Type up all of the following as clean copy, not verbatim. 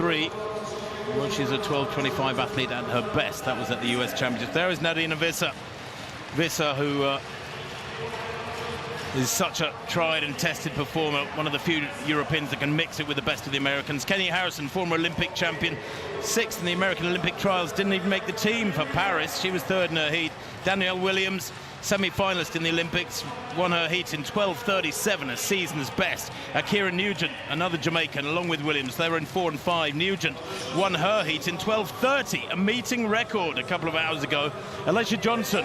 Well, she's a 12:25 athlete at her best. That was at the US Championships. There is Nadina Visser. Visser, who is such a tried and tested performer, one of the few Europeans that can mix it with the best of the Americans. Kenny Harrison, former Olympic champion, 6th in the American Olympic trials, didn't even make the team for Paris. She was 3rd in her heat. Danielle Williams, semi-finalist in the Olympics, won her heat in 12:37, a season's best. Ackera Nugent, another Jamaican, along with Williams, they were in 4 and 5. Nugent won her heat in 12:30, a meeting record a couple of hours ago. Alicia Johnson,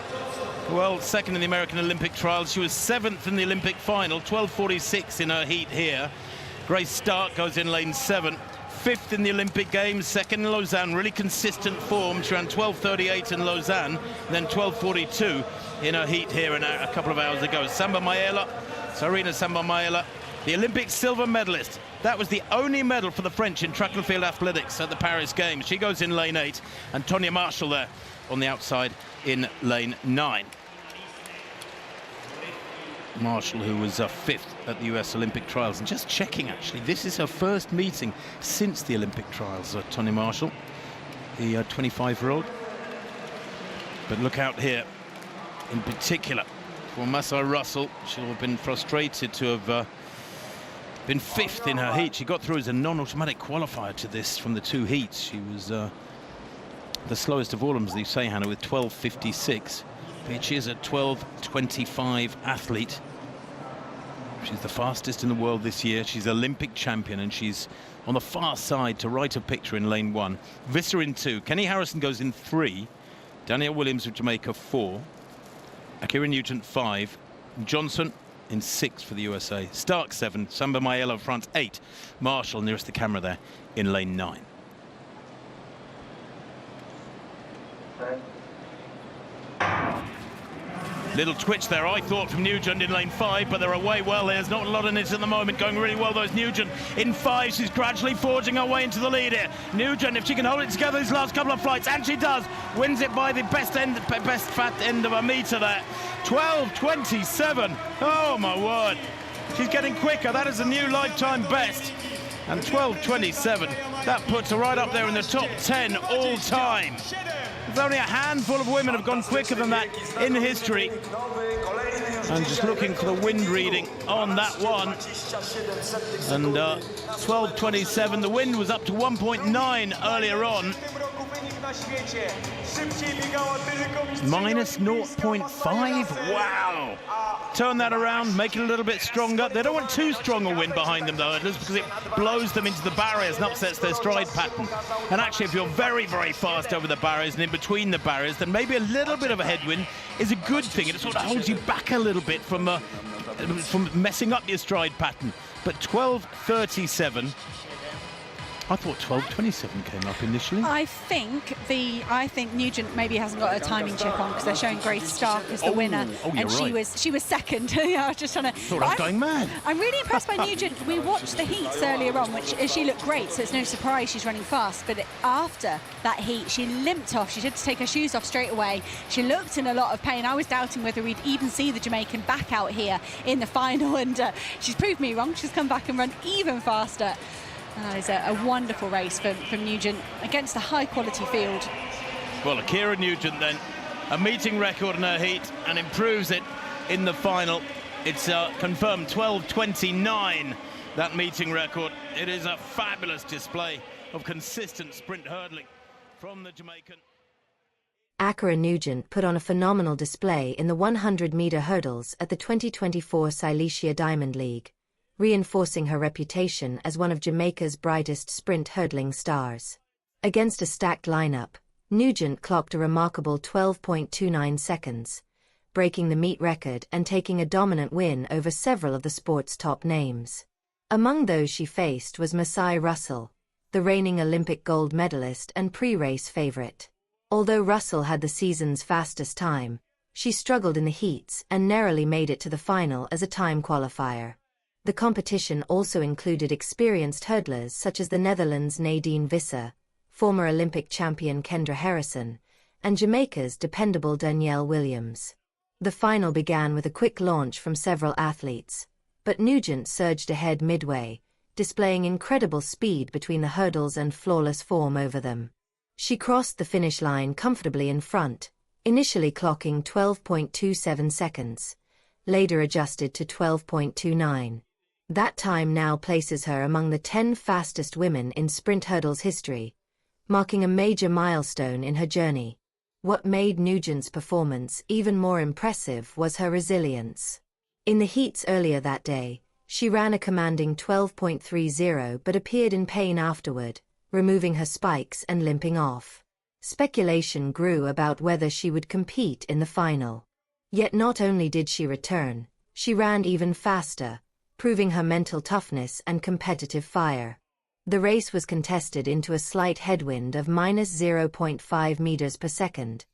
well, 2nd in the American Olympic trials. She was 7th in the Olympic final, 12:46 in her heat here. Grace Stark goes in lane 7. 5th in the Olympic Games, 2nd in Lausanne, really consistent form. She ran 12:38 in Lausanne, then 12:42 in her heat here a couple of hours ago. Samba Mayela, Sarina Samba Mayela, the Olympic silver medalist. That was the only medal for the French in track and field athletics at the Paris Games. She goes in lane 8, and Tonya Marshall there on the outside in lane 9. Marshall, who was 5th at the US Olympic trials, and just checking actually, this is her first meeting since the Olympic trials. Tonya Marshall, the 25-year-old. But look out here in particular for Masai Russell. She'll have been frustrated to have been 5th in her heat. She got through as a non-automatic qualifier to this from the 2 heats. She was the slowest of all of them, as they say, Hannah, with 12:56. But she is a 12:25 athlete. She's the fastest in the world this year. She's Olympic champion, and she's on the far side to right of picture in lane 1. Visser in 2. Kenny Harrison goes in 3. Danielle Williams of Jamaica 4. Ackera Nugent 5. Johnson in 6 for the USA. Stark 7. Samba Mayela of France 8. Marshall nearest the camera there in lane 9. Little twitch there, I thought, from Nugent in lane 5, but they're away well. There's not a lot in it at the moment. Going really well, those Nugent in 5. She's gradually forging her way into the lead here. Nugent, if she can hold it together these last couple of flights, and she does, wins it by the best fat end of a metre there. 12:27. Oh, my word. She's getting quicker. That is a new lifetime best. And 12:27, that puts her right up there in the top 10 all time. There's only a handful of women have gone quicker than that in history. And just looking for the wind reading on that one. And 12:27, the wind was up to 1.9 earlier on. Minus 0.5, wow. Turn that around, make it a little bit stronger. They don't want too strong a wind behind them, though, because it blows them into the barriers and upsets their stride pattern. And actually, if you're very, very fast over the barriers and in between the barriers, then maybe a little bit of a headwind is a good thing. It sort of holds you back a little bit from messing up your stride pattern. But 12:37. I thought 12:27 came up initially. I think Nugent maybe hasn't got a timing chip on, because they're showing Grace Stark as the winner, and she was second. Yeah, I was just trying to. Thought I was going mad. I'm really impressed by Nugent. We watched the heats earlier on, which she looked great, so it's no surprise she's running fast. But after that heat, she limped off. She had to take her shoes off straight away. She looked in a lot of pain. I was doubting whether we'd even see the Jamaican back out here in the final, and she's proved me wrong. She's come back and run even faster. It's a wonderful race from Nugent against a high-quality field. Well, Ackera Nugent then, a meeting record in her heat, and improves it in the final. It's confirmed 12:29, that meeting record. It is a fabulous display of consistent sprint hurdling from the Jamaican. Ackera Nugent put on a phenomenal display in the 100-metre hurdles at the 2024 Silesia Diamond League, reinforcing her reputation as one of Jamaica's brightest sprint hurdling stars. Against a stacked lineup, Nugent clocked a remarkable 12.29 seconds, breaking the meet record and taking a dominant win over several of the sport's top names. Among those she faced was Masai Russell, the reigning Olympic gold medalist and pre-race favourite. Although Russell had the season's fastest time, she struggled in the heats and narrowly made it to the final as a time qualifier. The competition also included experienced hurdlers such as the Netherlands' Nadine Visser, former Olympic champion Kendra Harrison, and Jamaica's dependable Danielle Williams. The final began with a quick launch from several athletes, but Nugent surged ahead midway, displaying incredible speed between the hurdles and flawless form over them. She crossed the finish line comfortably in front, initially clocking 12.27 seconds, later adjusted to 12.29. That time now places her among the 10 fastest women in sprint hurdles history, marking a major milestone in her journey. What made Nugent's performance even more impressive was her resilience. In the heats earlier that day, she ran a commanding 12.30 but appeared in pain afterward, removing her spikes and limping off. Speculation grew about whether she would compete in the final. Yet not only did she return, she ran even faster, proving her mental toughness and competitive fire. The race was contested into a slight headwind of -0.5 meters per second,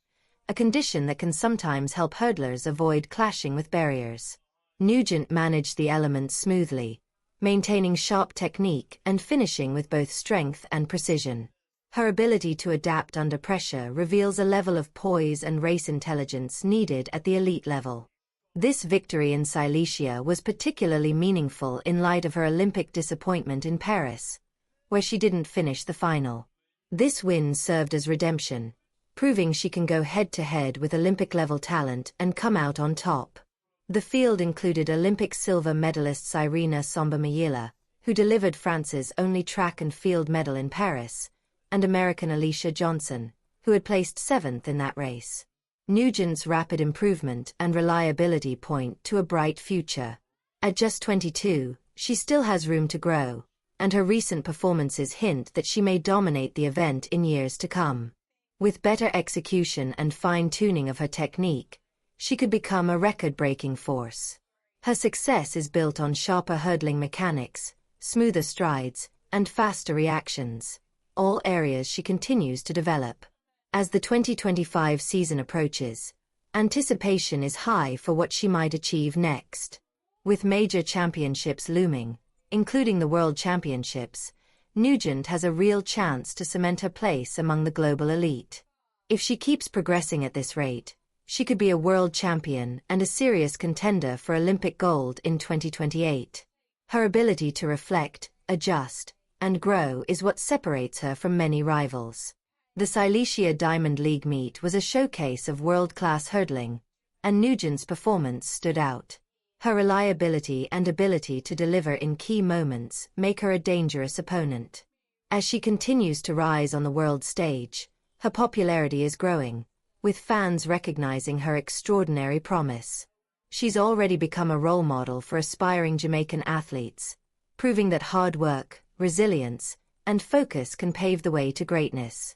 a condition that can sometimes help hurdlers avoid clashing with barriers. Nugent managed the elements smoothly, maintaining sharp technique and finishing with both strength and precision. Her ability to adapt under pressure reveals a level of poise and race intelligence needed at the elite level. This victory in Silesia was particularly meaningful in light of her Olympic disappointment in Paris, where she didn't finish the final. This win served as redemption, proving she can go head-to-head with Olympic-level talent and come out on top. The field included Olympic silver medalist Irina Somba-Mayila, who delivered France's only track and field medal in Paris, and American Alicia Johnson, who had placed 7th in that race. Nugent's rapid improvement and reliability point to a bright future. At just 22, she still has room to grow, and her recent performances hint that she may dominate the event in years to come. With better execution and fine-tuning of her technique, she could become a record-breaking force. Her success is built on sharper hurdling mechanics, smoother strides, and faster reactions, all areas she continues to develop. As the 2025 season approaches, anticipation is high for what she might achieve next. With major championships looming, including the World Championships, Nugent has a real chance to cement her place among the global elite. If she keeps progressing at this rate, she could be a world champion and a serious contender for Olympic gold in 2028. Her ability to reflect, adjust, and grow is what separates her from many rivals. The Silesia Diamond League meet was a showcase of world-class hurdling, and Nugent's performance stood out. Her reliability and ability to deliver in key moments make her a dangerous opponent. As she continues to rise on the world stage, her popularity is growing, with fans recognizing her extraordinary promise. She's already become a role model for aspiring Jamaican athletes, proving that hard work, resilience, and focus can pave the way to greatness.